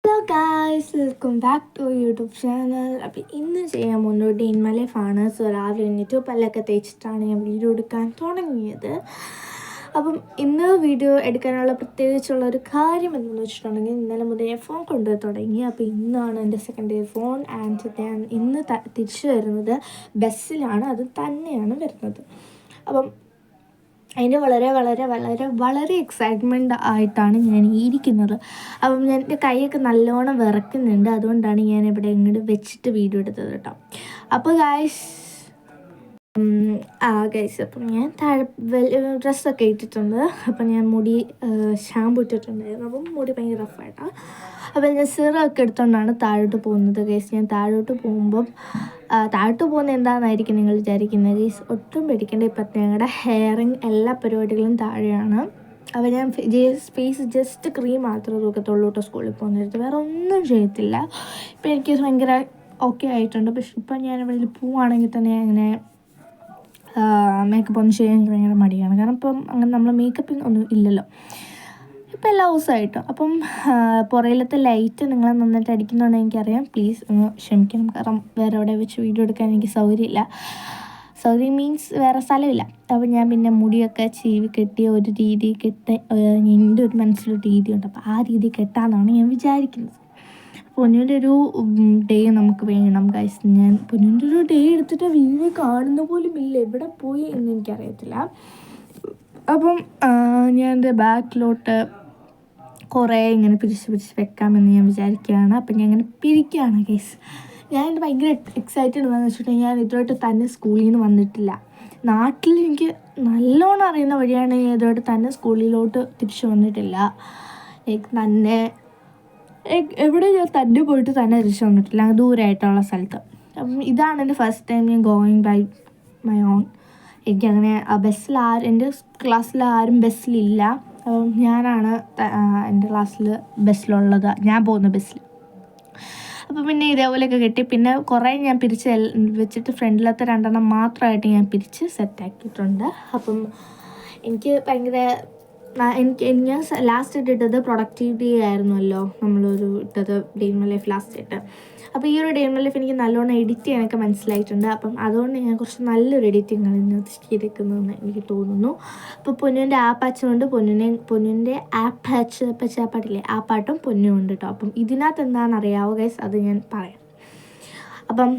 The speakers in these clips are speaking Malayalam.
Hello guys, welcome back to YouTube channel. അപ്പോൾ ഇന്ന് ചെയ്യാൻ പോകുന്നത് ഡേ ഇൻ മൈ ലൈഫാണ്. സോ രാവിലെ എണീറ്റ് പല്ലൊക്കെ തേച്ചിട്ടാണ് ഞാൻ വീഡിയോ എടുക്കാൻ തുടങ്ങിയത്. അപ്പം ഇന്ന് വീഡിയോ എടുക്കാനുള്ള പ്രത്യേകിച്ചുള്ള ഒരു കാര്യം എന്തെന്ന് വെച്ചിട്ടുണ്ടെങ്കിൽ, ഇന്നലെ മുതൽ ഫോൺ കൊണ്ടുപോയി തുടങ്ങി. അപ്പോൾ ഇന്നാണ് എൻ്റെ സെക്കൻഡ് ഡേ ഫോൺ. ആൻഡ് ഞാൻ ഇന്ന് തിരിച്ചു വരുന്നത് ബസ്സിലാണ്. അത് തന്നെയാണ് വരുന്നത്. അപ്പം അതിൻ്റെ വളരെ വളരെ വളരെ വളരെ എക്സൈറ്റ്മെൻ്റ് ആയിട്ടാണ് ഞാൻ ഇരിക്കുന്നത്. അപ്പം എൻ്റെ കൈയൊക്കെ നല്ലോണം വിറക്കുന്നുണ്ട്. അതുകൊണ്ടാണ് ഞാൻ ഇവിടെ ഇങ്ങോട്ട് വെച്ചിട്ട് വീഡിയോ എടുത്തത് കേട്ടോ. അപ്പോൾ ഗൈസ് അപ്പം ഞാൻ താഴെ ഡ്രസ്സൊക്കെ ഇട്ടിട്ടുണ്ട്. അപ്പം ഞാൻ മുടി ഷാമ്പു ഇട്ടിട്ടുണ്ടായിരുന്നു. അപ്പം മുടി ഭയങ്കര റഫായിട്ടാണ്. അപ്പം ഞാൻ സിറമൊക്കെ എടുത്തുകൊണ്ടാണ് താഴോട്ട് പോകുന്നത് ഗൈസ്. ഞാൻ താഴോട്ട് പോകുമ്പം താഴോട്ട് പോകുന്നത് എന്താണെന്നായിരിക്കും നിങ്ങൾ വിചാരിക്കുന്നത് ഗൈസ്. ഒട്ടും പേടിക്കേണ്ട. ഇപ്പം ഞങ്ങളുടെ ഹെയറിങ് എല്ലാ പരിപാടികളും താഴെയാണ്. അപ്പോൾ ഞാൻ ഫേസ് ജസ്റ്റ് ക്രീം മാത്രമേ തൂക്കത്തുള്ളൂ കേട്ടോ. സ്കൂളിൽ പോകുന്നിടത്ത് വേറെ ഒന്നും ചെയ്യത്തില്ല. ഇപ്പം എനിക്ക് ഭയങ്കര ഓക്കെ ആയിട്ടുണ്ട്. പക്ഷെ ഇപ്പം ഞാൻ എവിടെയെങ്കിലും പോവുകയാണെങ്കിൽ തന്നെ അങ്ങനെ മേക്കപ്പ് ഒന്നും ചെയ്യാൻ എനിക്ക് ഭയങ്കര മടിയാണ്. കാരണം ഇപ്പം അങ്ങനെ നമ്മൾ മേക്കപ്പിങ് ഒന്നും ഇല്ലല്ലോ ഇപ്പം എല്ലാ ദിവസമായിട്ടും. അപ്പം പുറയിലത്തെ ലൈറ്റ് നിങ്ങൾ നന്നായിട്ട് അടിക്കുന്നുണ്ടെങ്കിൽ എനിക്കറിയാം. പ്ലീസ് ഒന്ന് ക്ഷമിക്കണം. കാരണം വേറെ എവിടെ വെച്ച് വീഡിയോ എടുക്കാൻ എനിക്ക് സൗകര്യമില്ല. സൗകര്യം മീൻസ് വേറെ സ്ഥലമില്ല. അപ്പം ഞാൻ പിന്നെ മുടിയൊക്കെ ചീവി കെട്ടിയ ഒരു രീതി എൻ്റെ ഒരു മനസ്സിലൊരു രീതിയുണ്ട്. അപ്പോൾ ആ രീതി കെട്ടാമെന്നാണ് ഞാൻ വിചാരിക്കുന്നത്. പൊന്നുവിൻ്റെ ഒരു ഡേ നമുക്ക് വേണം ഗൈസ്. ഞാൻ പൊന്നുവിൻ്റെ ഒരു ഡേ എടുത്തിട്ട് വീഡിയോ കാണുന്ന പോലും ഇല്ല. എവിടെ പോയി എന്ന് എനിക്കറിയത്തില്ല. അപ്പം ഞാൻ എൻ്റെ ബാക്കിലോട്ട് കുറേ ഇങ്ങനെ പിരിച്ച് വെക്കാമെന്ന് ഞാൻ വിചാരിക്കുകയാണ്. അപ്പം ഞാൻ ഇങ്ങനെ പിരിക്കുകയാണ് ഗൈസ്. ഞാൻ ഭയങ്കര എക്സൈറ്റഡ് എന്ന് വെച്ചിട്ടുണ്ടെങ്കിൽ ഞാൻ ഇതുമായിട്ട് തന്നെ സ്കൂളിൽ നിന്ന് വന്നിട്ടില്ല. നാട്ടിൽ എനിക്ക് നല്ലോണം അറിയുന്ന വഴിയാണ് ഞാൻ ഇതുമായിട്ട് തന്നെ സ്കൂളിലോട്ട് തിരിച്ചു വന്നിട്ടില്ല. തന്നെ എവിടെ ഞാൻ തന്നെ പോയിട്ട് തന്നെ തിരിച്ചു വന്നിട്ടില്ല, ദൂരമായിട്ടുള്ള സ്ഥലത്ത്. അപ്പം ഇതാണ് എൻ്റെ ഫസ്റ്റ് ടൈം ഞാൻ ഗോയിങ് ബൈ മൈ ഓൺ. എനിക്കങ്ങനെ എൻ്റെ ക്ലാസ്സിൽ ആരും ബസ്സിലില്ല. അപ്പം ഞാനാണ് എൻ്റെ ക്ലാസ്സിൽ ബസ്സിലുള്ളത്, ഞാൻ പോകുന്ന ബസ്സിൽ. അപ്പോൾ പിന്നെ ഇതേപോലെയൊക്കെ കിട്ടി. പിന്നെ കുറേ ഞാൻ പിരിച്ച് വെച്ചിട്ട് ഫ്രണ്ടിലത്തെ 2 മാത്രമായിട്ട് ഞാൻ പിരിച്ച് സെറ്റാക്കിയിട്ടുണ്ട്. അപ്പം എനിക്ക് ഭയങ്കര ഞാൻ ലാസ്റ്റ് ഇട്ടത് പ്രൊഡക്ടിവിറ്റി ആയിരുന്നല്ലോ നമ്മളൊരു ഇട്ടത് day in my life last ഇട്ട്. അപ്പോൾ ഈ ഒരു ഡേ ഇൻ മൈ ലൈഫ് എനിക്ക് നല്ലോണം എഡിറ്റ് ചെയ്യാനൊക്കെ മനസ്സിലായിട്ടുണ്ട്. അപ്പം അതുകൊണ്ട് ഞാൻ കുറച്ച് നല്ലൊരു എഡിറ്റിംഗ് ഇതിനകത്ത് ചെയ്തേക്കുന്നതെന്ന് എനിക്ക് തോന്നുന്നു. അപ്പോൾ പൊന്നുവിൻ്റെ ആപ്പ് അച്ചുകൊണ്ട് പൊന്നുവിൻ്റെ ആപ്പ് അച്ച് പാട്ടില്ലേ, ആ പാട്ടും പൊന്നും ഉണ്ട് കേട്ടോ. അപ്പം ഇതിനകത്ത് എന്താണെന്ന് അറിയാവോ ഗൈസ്, അത് ഞാൻ പറയാം. അപ്പം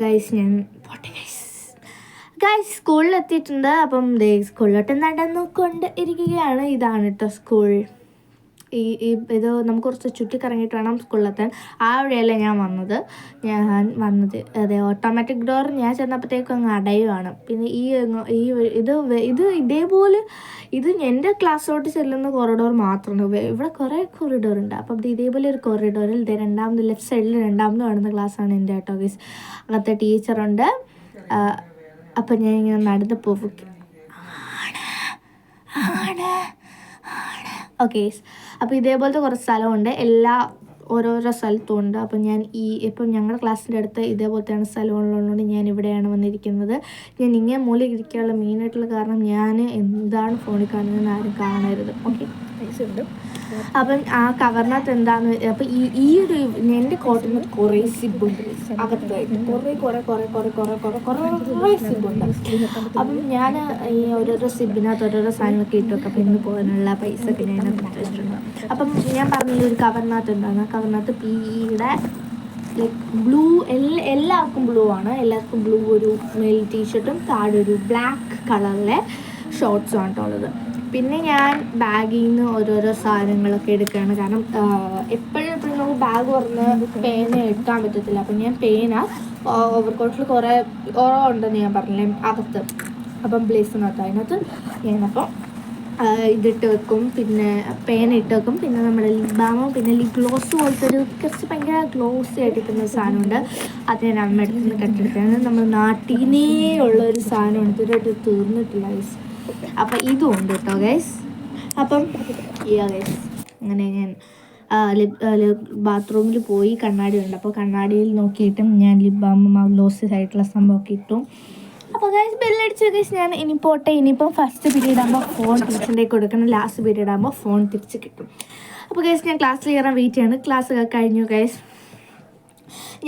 ഗൈസ് ഞാൻ പോട്ടെ ഗൈസ് സ്കൂളിലെത്തിയിട്ടുണ്ട്. അപ്പം സ്കൂളിലോട്ട് നടന്നുകൊണ്ട് ഇരിക്കുകയാണ്. ഇതാണ് കേട്ടോ സ്കൂൾ. ഇത് നമുക്ക് കുറച്ച് ചുറ്റിക്കറങ്ങിയിട്ട് വേണം സ്കൂളിലെത്താൻ. ആ വഴിയല്ല ഞാൻ വന്നത്. അതെ, ഓട്ടോമാറ്റിക് ഡോർ ഞാൻ ചെന്നപ്പോഴത്തേക്കും അങ്ങ് അടയുവാണ്. പിന്നെ ഇതേപോലെ എൻ്റെ ക്ലാസ്സിലോട്ട് ചെല്ലുന്ന കോറിഡോർ മാത്രമാണ്. ഇവിടെ കുറേ കോറിഡോറുണ്ട്. അപ്പം ഇതേപോലെ ഒരു കോറിഡോറിൽ രണ്ടാമത് ലെഫ്റ്റ് സൈഡിൽ രണ്ടാമത് കാണുന്ന ക്ലാസ്സാണ് എൻ്റെ കേട്ടോ ഗൈസ്. അകത്തെ ടീച്ചറുണ്ട്. അപ്പം ഞാനിങ്ങനെ നടന്ന് പോവുക. ഓക്കെ, അപ്പോൾ ഇതേപോലത്തെ കുറച്ച് സ്ഥലമുണ്ട്. ഓരോരോ സ്ഥലത്തും ഉണ്ട്. അപ്പം ഞാൻ ഇപ്പം ഞങ്ങളുടെ ക്ലാസ്സിൻ്റെ അടുത്ത് ഇതേപോലത്തെയാണ് സ്ഥലമുള്ളതുകൊണ്ട് ഞാൻ ഇവിടെയാണ് വന്നിരിക്കുന്നത്. ഞാൻ ഇങ്ങനെ മൂലയിൽ ഇരിക്കാനുള്ള മെയിനായിട്ടുള്ള കാരണം ഞാൻ എന്താണ് ഫോണിൽ കാണുന്നതെന്ന് ആരും കാണരുത്. ഓക്കെ, ഉണ്ട്. അപ്പം ആ കവറിനകത്ത് എന്താണെന്ന് അപ്പം ഈ ഒരു എൻ്റെ കോട്ടിന് കുറേ സിബുണ്ട് അകത്തായിട്ട്. കുറേ സിബുണ്ട്. അപ്പം ഞാൻ ഈ ഓരോരോ സിബിനകത്ത് ഓരോരോ സാധനമൊക്കെ ഇട്ട് വെക്കാം. അപ്പം ഇന്ന് പോകാനുള്ള പൈസ പിന്നെ അതിനകത്ത് വെച്ചിട്ടുണ്ട്. അപ്പം ഞാൻ പറഞ്ഞ ഒരു കവറിനകത്ത് ഉണ്ടാകുന്ന കവറിനകത്ത് പിയുടെ ബ്ലൂ, എല്ലാവർക്കും ബ്ലൂ ആണ്. എല്ലാവർക്കും ബ്ലൂ ഒരു മെയിൽ ടീഷർട്ടും താഴെ ഒരു ബ്ലാക്ക് കളറിലെ ഷോർട്ട്സും ആണ് ഉള്ളത്. പിന്നെ ഞാൻ ബാഗിൽ നിന്ന് ഓരോരോ സാധനങ്ങളൊക്കെ എടുക്കുകയാണ്. കാരണം എപ്പോഴും നമുക്ക് ബാഗ് തുറന്ന് പേന എടുക്കാൻ പറ്റത്തില്ല. അപ്പം ഞാൻ പേന ഓവർകോട്ടിൽ കുറേ ഉണ്ടെന്ന് ഞാൻ പറഞ്ഞില്ലേ അകത്ത്. അപ്പം ബ്ലേസിനകത്ത് അതിനകത്ത് ഞാനപ്പം ഇതിട്ട് വെക്കും. പിന്നെ പേന ഇട്ട് വെക്കും. പിന്നെ നമ്മുടെ ലിപ് ബാമും പിന്നെ ലിപ് ഗ്ലോസ് പോലത്തെ ഒരു കുറച്ച് ഭയങ്കര ഗ്ലോസി ആയിട്ട് കിട്ടുന്ന ഒരു സാധനമുണ്ട്. അത് ഞാൻ അമ്മ എടുത്ത് കെട്ടിട്ടാണ്. നമ്മൾ നാട്ടിനേ ഉള്ളൊരു സാധനമാണ്. ഇതുവരെയായിട്ട് തീർന്നിട്ടില്ല ഗൈസ്. അപ്പം ഇതും ഉണ്ട് കേട്ടോ ഗൈസ്. അപ്പം ഗൈസ് അങ്ങനെ ഞാൻ ബാത്റൂമിൽ പോയി കണ്ണാടി ഉണ്ട്. അപ്പോൾ കണ്ണാടിയിൽ നോക്കിയിട്ടും ഞാൻ ലിപ് ബാമും ആ ഗ്ലോസി ആയിട്ടുള്ള സംഭവമൊക്കെ ഇട്ടു. അപ്പോൾ ഗൈസ് ബെല്ലടിച്ച് ഗൈസ് ഞാൻ ഇനിയിപ്പം ഫസ്റ്റ് പീരീഡ് ആകുമ്പോൾ ഫോൺ ട്യൂഷൻ്റെ കൊടുക്കണം. ലാസ്റ്റ് പീരീഡ് ആകുമ്പോൾ ഫോൺ തിരിച്ച് കിട്ടും. അപ്പോൾ ഗൈസ് ഞാൻ ക്ലാസ്സിൽ കയറാൻ വെയിറ്റ് ചെയ്യാണ്. ക്ലാസ്സൊക്കെ കഴിഞ്ഞു ഗൈസ്.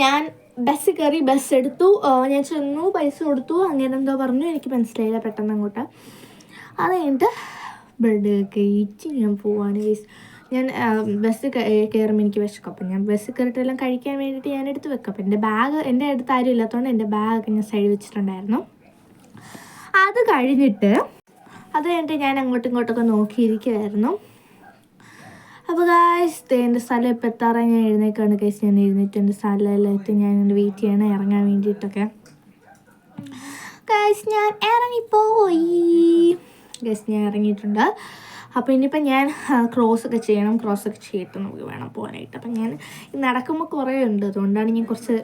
ഞാൻ ബസ് കയറി, ബസ് എടുത്തു, ഞാൻ ചെന്നു, പൈസ കൊടുത്തു, അങ്ങനെ എന്തോ പറഞ്ഞു, എനിക്ക് മനസ്സിലായില്ല പെട്ടെന്ന് അങ്ങോട്ട്. അത് കഴിഞ്ഞിട്ട് ബ്രെഡ് കഴിച്ച് ഞാൻ പോവാണ് ഗൈസ്. ഞാൻ ബസ് കയറുമ്പോൾ എനിക്ക് വിശക്കും. അപ്പം ഞാൻ ബസ് കയറിയിട്ടെല്ലാം കഴിക്കാൻ വേണ്ടിയിട്ട് ഞാൻ എടുത്ത് വെക്കും. അപ്പം എൻ്റെ അടുത്ത് ആരും ഇല്ലാത്തതുകൊണ്ട് എൻ്റെ ബാഗൊക്കെ ഞാൻ സൈഡ് വെച്ചിട്ടുണ്ടായിരുന്നു. അത് കഴിഞ്ഞിട്ട് ഞാൻ അങ്ങോട്ടും ഇങ്ങോട്ടൊക്കെ നോക്കിയിരിക്കുമായിരുന്നു. അപ്പോൾ ഗൈസ് എൻ്റെ സ്ഥലം ഇപ്പോൾ എത്താറായി. ഞാൻ എഴുന്നേക്കാണ് ഗൈസ്. ഞാൻ എഴുന്നേറ്റ് എൻ്റെ സ്ഥലമെല്ലാം എത്തി. ഞാൻ വെയിറ്റ് ചെയ്യണം ഇറങ്ങാൻ വേണ്ടിയിട്ടൊക്കെ. ഗൈസ് ഞാൻ ഇറങ്ങിപ്പോയി. ഗൈസ് ഞാൻ ഇറങ്ങിയിട്ടുണ്ട്. അപ്പോൾ ഇനിയിപ്പോൾ ഞാൻ ക്രോസൊക്കെ ചെയ്യണം. ക്രോസൊക്കെ ചെയ്തിട്ട് നമുക്ക് വേണം പോകാനായിട്ട്. അപ്പം ഞാൻ നടക്കുമ്പോൾ കുറേ ഉണ്ട്, അതുകൊണ്ടാണ് ഞാൻ കുറച്ചത്.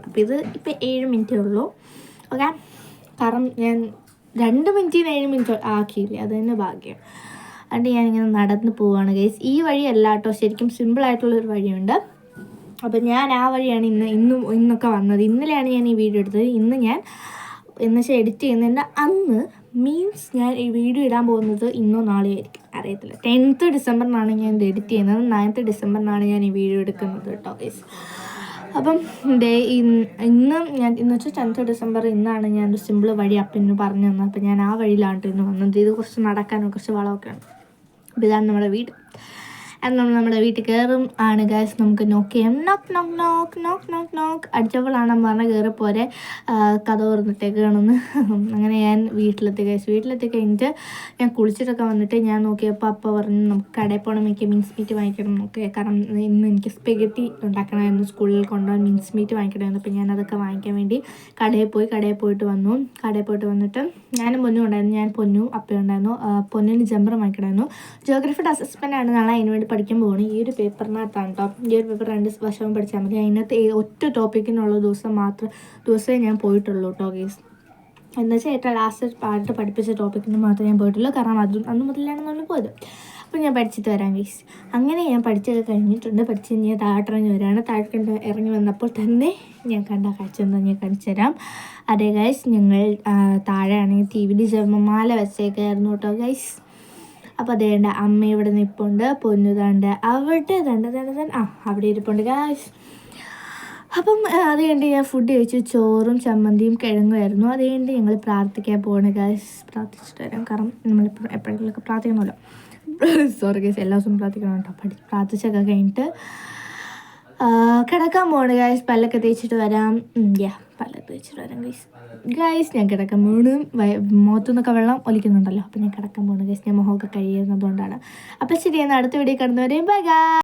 അപ്പോൾ ഇപ്പോൾ 7 മിനിറ്റേ ഉള്ളൂ. ഓക്കെ, കാരണം ഞാൻ 2 മിനിറ്റിന് 7 മിനിറ്റ് ആക്കിയില്ലേ, അത് തന്നെ ഭാഗ്യം. അതുകൊണ്ട് ഞാനിങ്ങനെ നടന്ന് പോവുകയാണ് ഗൈസ്. ഈ വഴിയല്ല കേട്ടോ, ശരിക്കും സിമ്പിളായിട്ടുള്ളൊരു വഴിയുണ്ട്. അപ്പോൾ ഞാൻ ആ വഴിയാണ് ഇന്നൊക്കെ വന്നത്. ഇന്നലെയാണ് ഞാൻ ഈ വീഡിയോ എടുത്തത്. ഇന്ന് എഡിറ്റ് ചെയ്യുന്നതിൻ്റെ അന്ന് മീൻസ് ഞാൻ ഈ വീഡിയോ ഇടാൻ പോകുന്നത് ഇന്നോ നാളെയോ ആയിരിക്കും, അറിയത്തില്ല. 10th ഡിസംബറിനാണ് ഞാൻ ഇത് എഡിറ്റ് ചെയ്യുന്നത്. 9th ഡിസംബറിനാണ് ഞാൻ ഈ വീഡിയോ എടുക്കുന്നത് കേട്ടോ ഗൈസ്. അപ്പം ഇന്ന് വെച്ചാൽ 10th ഡിസംബർ ഇന്നാണ് ഞാൻ ഒരു സിമ്പിൾ വഴി അപ്പന് പറഞ്ഞു തന്നത്. അപ്പം ഞാൻ ആ വഴിയിലാണ് ഇന്ന് വന്നത്. ഇത് കുറച്ച് നടക്കാനും കുറച്ച് വളമൊക്കെയാണ്. അപ്പോൾ ഇതാണ് നമ്മുടെ വീട്. അത് നമ്മുടെ വീട്ടിൽ കയറും ആണ് ഗൈസ്. നമുക്ക് നോക്ക് ചെയ്യാം. നോക്ക് നോക്ക് നോക്ക് നോക്ക് നോക്ക് നോക്ക് അടിച്ചപ്പോഴാണെന്ന് പറഞ്ഞാൽ കയറിപ്പോലെ കഥ തുറന്നിട്ടേക്കാണെന്ന്. അങ്ങനെ ഞാൻ വീട്ടിലെത്തി ഗൈസ്. വീട്ടിലെത്തി കഴിഞ്ഞിട്ട് ഞാൻ കുളിച്ചിട്ടൊക്കെ വന്നിട്ട് ഞാൻ നോക്കിയപ്പോൾ അപ്പ പറഞ്ഞു നമുക്ക് കടയിൽ പോകണം, എനിക്ക് മിൻസ് മീറ്റ് വാങ്ങിക്കണം എന്നൊക്കെ. കാരണം ഇന്ന് എനിക്ക് സ്പെഗറ്റി ഉണ്ടാക്കണമായിരുന്നു, സ്കൂളിൽ കൊണ്ടുപോകാൻ മിൻസ് മീറ്റ് വാങ്ങിക്കണമായിരുന്നു. അപ്പോൾ ഞാൻ അതൊക്കെ വാങ്ങിക്കാൻ വേണ്ടി കടയിൽ പോയിട്ട് വന്നു. കടയിൽ പോയിട്ട് വന്നിട്ട് ഞാനും പൊന്നും ഉണ്ടായിരുന്നു. ഞാൻ പൊന്നും അപ്പയും ഉണ്ടായിരുന്നു. പൊന്നിന് ജമ്പർ വാങ്ങിക്കണമായിരുന്നു. ജിയോഗ്രഫിയുടെ അസസ്മെൻ്റ് ആണ് നാളെ. അതിന് വേണ്ടി പഠിക്കാൻ പോകണം. ഈ ഒരു പേപ്പറിനകത്താണ് കേട്ടോ. ഈ ഒരു പേപ്പർ 2 വർഷവും പഠിച്ചാൽ മതി. അതിനകത്ത് ഒറ്റ ടോപ്പിക്കിനുള്ള ദിവസമേ ഞാൻ പോയിട്ടുള്ളൂ കേട്ടോ ഗൈസ്. എന്താ വെച്ചാൽ ഏറ്റവും ലാസ്റ്റ് പാട്ട് പഠിപ്പിച്ച ടോപ്പിക്കിന് മാത്രമേ ഞാൻ പോയിട്ടുള്ളൂ. കാരണം അന്ന് മുതലാണ് നമ്മൾ പോയത്. അപ്പോൾ ഞാൻ പഠിച്ചിട്ട് വരാം ഗൈസ്. അങ്ങനെ ഞാൻ പഠിച്ചൊക്കെ കഴിഞ്ഞിട്ടുണ്ട്. പഠിച്ച് ഞാൻ താഴെ വരാണ്. താഴെ ഇറങ്ങി വന്നപ്പോൾ തന്നെ ഞാൻ കണ്ട കാഴ്ച എന്താ ഞാൻ കാണിച്ചു തരാം. അതെ ഗൈസ്, ഞങ്ങൾ താഴെ ആണെങ്കിൽ TV ജപമാല വെച്ചേക്കായിരുന്നു കേട്ടോ ഗൈസ്. അപ്പോൾ അതേണ്ട അമ്മ ഇവിടെ നിൽപ്പുണ്ട്, പൊന്നു താണ്ട് അവിടെ അവിടെ ഇരിപ്പുണ്ട് ഗൈസ്. അപ്പം അത് കഴിഞ്ഞ് ഞാൻ ഫുഡ് കഴിച്ചു. ചോറും ചമ്മന്തിയും കിഴങ്ങുമായിരുന്നു. അത് കഴിഞ്ഞ് ഞങ്ങൾ പ്രാർത്ഥിക്കാൻ പോവാണ് ഗൈസ്. പ്രാർത്ഥിച്ചിട്ട് വരാം. കാരണം നമ്മളിപ്പോൾ എപ്പോഴെങ്കിലുമൊക്കെ പ്രാർത്ഥിക്കണമല്ലോ. സോറി ഗൈസ്, എല്ലാ ദിവസവും പ്രാർത്ഥിക്കണം കേട്ടോ. പ്രാർത്ഥിച്ചൊക്കെ കഴിഞ്ഞിട്ട് കിടക്കാൻ പോവാണ് ഗൈസ്. പല്ലൊക്കെ തേച്ചിട്ട് വരാം. പല്ലൊക്കെ തേച്ചിട്ട് വരാം ഗൈസ്. ഞാൻ കിടക്കാൻ പോണു. മുഖത്തു നിന്നൊക്കെ വെള്ളം ഒലിക്കുന്നുണ്ടല്ലോ. അപ്പം ഞാൻ കിടക്കാൻ പോണു ഗൈസ്. ഞാൻ മുഖമൊക്കെ കഴിയുന്നതുകൊണ്ടാണ്. അപ്പം ശരി, എന്നാൽ അടുത്ത വീഡിയോ കാണുന്നവരെയും ബൈ ഗൈസ്.